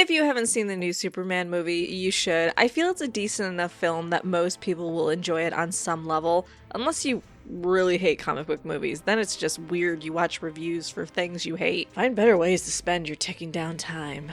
If you haven't seen the new Superman movie, you should. I feel it's a decent enough film that most people will enjoy it on some level, unless you really hate comic book movies. Then it's just weird you watch reviews for things you hate. Find better ways to spend your ticking down time.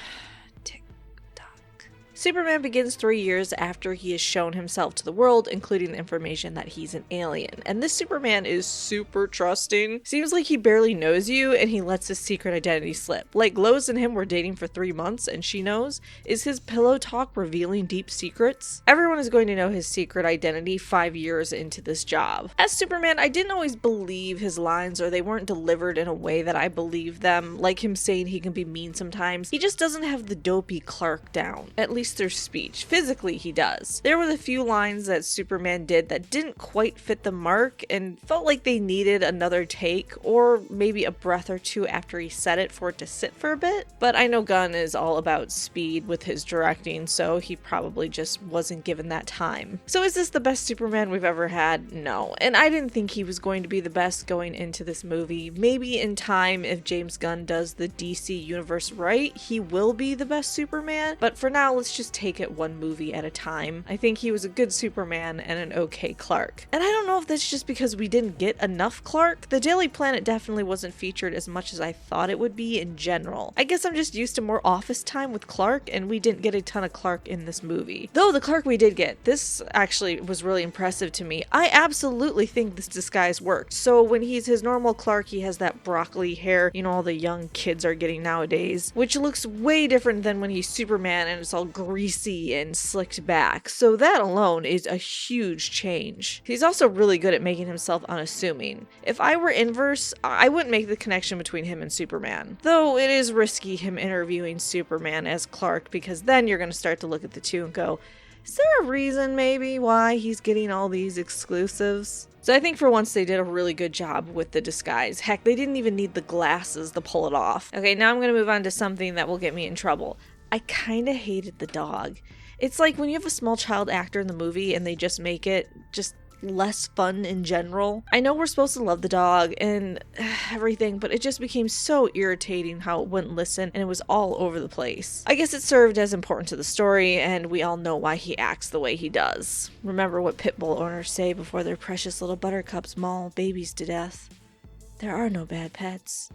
Superman begins 3 years after he has shown himself to the world, including the information that he's an alien. And this Superman is super trusting. Seems like he barely knows you and he lets his secret identity slip. Like Lois and him were dating for 3 months and she knows. Is his pillow talk revealing deep secrets? Everyone is going to know his secret identity 5 years into this job. As Superman, I didn't always believe his lines, or they weren't delivered in a way that I believed them, like him saying he can be mean sometimes. He just doesn't have the dopey Clark down. At least their speech. Physically, he does. There were the few lines that Superman did that didn't quite fit the mark and felt like they needed another take, or maybe a breath or two after he said it for it to sit for a bit. But I know Gunn is all about speed with his directing, so he probably just wasn't given that time. So is this the best Superman we've ever had? No. And I didn't think he was going to be the best going into this movie. Maybe in time, if James Gunn does the DC universe right, he will be the best Superman. But for now, let's just take it one movie at a time. I think he was a good Superman and an okay Clark. And I don't know if that's just because we didn't get enough Clark. The Daily Planet definitely wasn't featured as much as I thought it would be in general. I guess I'm just used to more office time with Clark, and we didn't get a ton of Clark in this movie. Though the Clark we did get, this actually was really impressive to me. I absolutely think this disguise worked. So when he's his normal Clark, he has that broccoli hair, you know, all the young kids are getting nowadays, which looks way different than when he's Superman and it's all greasy and slicked back, so that alone is a huge change. He's also really good at making himself unassuming. If I were inverse, I wouldn't make the connection between him and Superman. Though it is risky him interviewing Superman as Clark, because then you're going to start to look at the two and go, is there a reason maybe why he's getting all these exclusives? So I think for once they did a really good job with the disguise. Heck, they didn't even need the glasses to pull it off. Okay, now I'm going to move on to something that will get me in trouble. I kinda hated the dog. It's like when you have a small child actor in the movie and they just make it just less fun in general. I know we're supposed to love the dog and everything, but it just became so irritating how it wouldn't listen and it was all over the place. I guess it served as important to the story, and we all know why he acts the way he does. Remember what pit bull owners say before their precious little buttercups maul babies to death. There are no bad pets,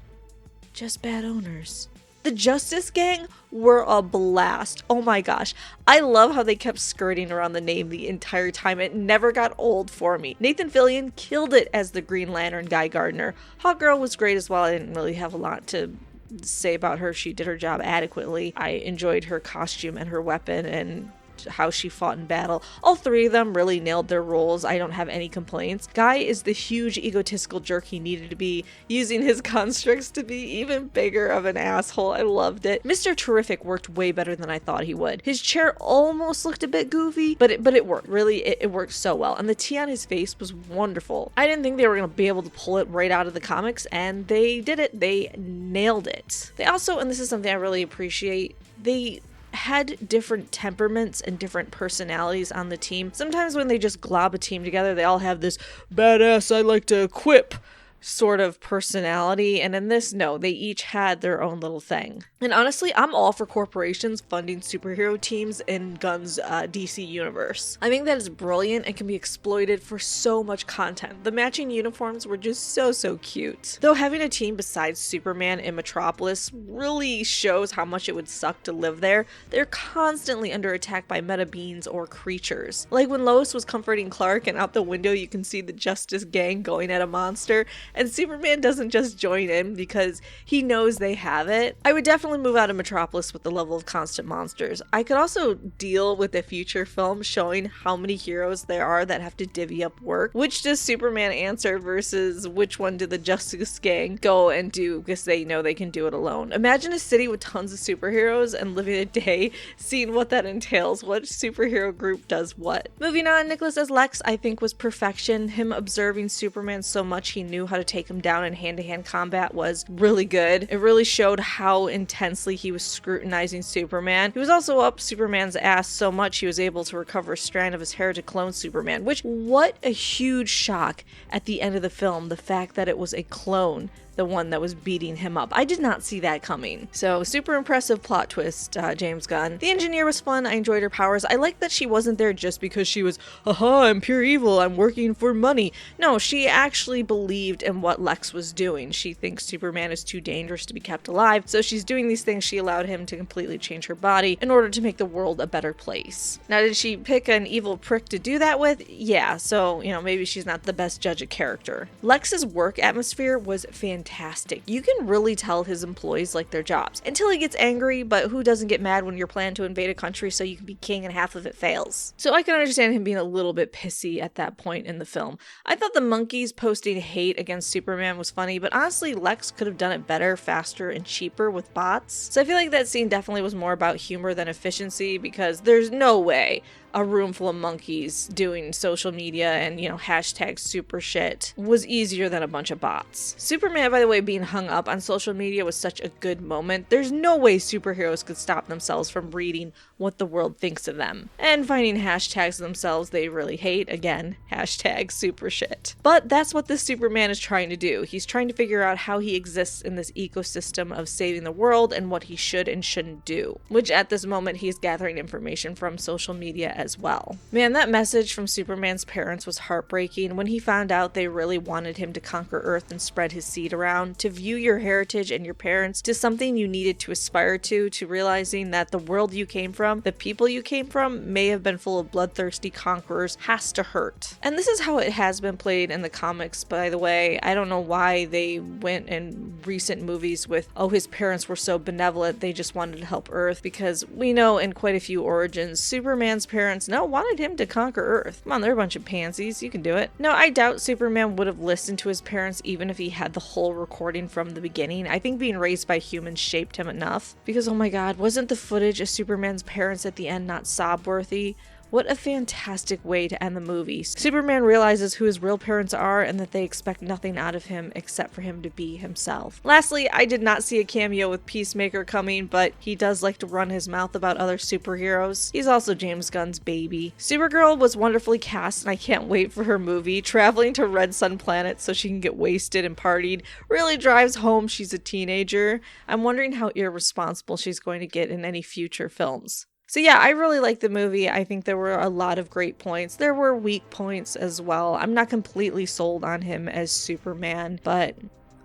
just bad owners. The Justice Gang were a blast. Oh my gosh. I love how they kept skirting around the name the entire time. It never got old for me. Nathan Fillion killed it as the Green Lantern Guy Gardner. Hawkgirl was great as well. I didn't really have a lot to say about her. She did her job adequately. I enjoyed her costume and her weapon and how she fought in battle. All three of them really nailed their roles. I don't have any complaints. Guy is the huge egotistical jerk he needed to be, using his constructs to be even bigger of an asshole. I loved it. Mr. Terrific worked way better than I thought he would. His chair almost looked a bit goofy, but it worked. Really, it worked so well. And the tea on his face was wonderful. I didn't think they were going to be able to pull it right out of the comics, and they did it. They nailed it. They also, and this is something I really appreciate, they had different temperaments and different personalities on the team. Sometimes when they just glob a team together, they all have this badass, I like to quip sort of personality, and in this, no, they each had their own little thing. And honestly, I'm all for corporations funding superhero teams in Gunn's DC universe. I think that is brilliant and can be exploited for so much content. The matching uniforms were just so cute. Though having a team besides Superman in Metropolis really shows how much it would suck to live there. They're constantly under attack by meta beings or creatures. Like when Lois was comforting Clark and out the window you can see the Justice Gang going at a monster, and Superman doesn't just join in because he knows they have it. I would definitely move out of Metropolis with the level of constant monsters. I could also deal with a future film showing how many heroes there are that have to divvy up work. Which does Superman answer versus which one did the Justice Gang go and do because they know they can do it alone? Imagine a city with tons of superheroes and living a day, seeing what that entails. What superhero group does what? Moving on, Nicholas as Lex I think was perfection. Him observing Superman so much he knew how to take him down in hand-to-hand combat was really good. It really showed how intensely he was scrutinizing Superman. He was also up Superman's ass so much he was able to recover a strand of his hair to clone Superman, which, what a huge shock at the end of the film, the fact that it was a clone the one that was beating him up. I did not see that coming. So super impressive plot twist, James Gunn. The engineer was fun. I enjoyed her powers. I like that she wasn't there just because she was, haha, I'm pure evil, I'm working for money. No, she actually believed in what Lex was doing. She thinks Superman is too dangerous to be kept alive, so she's doing these things. She allowed him to completely change her body in order to make the world a better place. Now, did she pick an evil prick to do that with? Yeah, so, maybe she's not the best judge of character. Lex's work atmosphere was fantastic. You can really tell his employees like their jobs. Until he gets angry, but who doesn't get mad when you're planning to invade a country so you can be king and half of it fails? So I can understand him being a little bit pissy at that point in the film. I thought the monkeys posting hate against Superman was funny, but honestly, Lex could have done it better, faster, and cheaper with bots. So I feel like that scene definitely was more about humor than efficiency, because there's no way a room full of monkeys doing social media and, hashtag super shit was easier than a bunch of bots. Superman, by the way, being hung up on social media was such a good moment. There's no way superheroes could stop themselves from reading what the world thinks of them and finding hashtags themselves they really hate. Again, hashtag super shit. But that's what this Superman is trying to do. He's trying to figure out how he exists in this ecosystem of saving the world and what he should and shouldn't do, which at this moment he's gathering information from social media as well. Man, that message from Superman's parents was heartbreaking when he found out they really wanted him to conquer Earth and spread his seed around, to view your heritage and your parents to something you needed to aspire to realizing that the world you came from, the people you came from, may have been full of bloodthirsty conquerors, has to hurt. And this is how it has been played in the comics, by the way. I don't know why they went in recent movies with, oh, his parents were so benevolent, they just wanted to help Earth, because we know in quite a few origins, Superman's parents wanted him to conquer Earth. Come on, they're a bunch of pansies. You can do it. No, I doubt Superman would have listened to his parents even if he had the whole recording from the beginning. I think being raised by humans shaped him enough. Because, oh my god, wasn't the footage of Superman's parents at the end not sob-worthy? What a fantastic way to end the movie. Superman realizes who his real parents are and that they expect nothing out of him except for him to be himself. Lastly, I did not see a cameo with Peacemaker coming, but he does like to run his mouth about other superheroes. He's also James Gunn's baby. Supergirl was wonderfully cast, and I can't wait for her movie. Traveling to Red Sun Planet so she can get wasted and partied really drives home she's a teenager. I'm wondering how irresponsible she's going to get in any future films. So yeah, I really liked the movie. I think there were a lot of great points. There were weak points as well. I'm not completely sold on him as Superman, but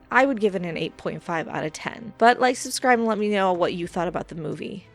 I would give it an 8.5 out of 10. But like, subscribe, and let me know what you thought about the movie.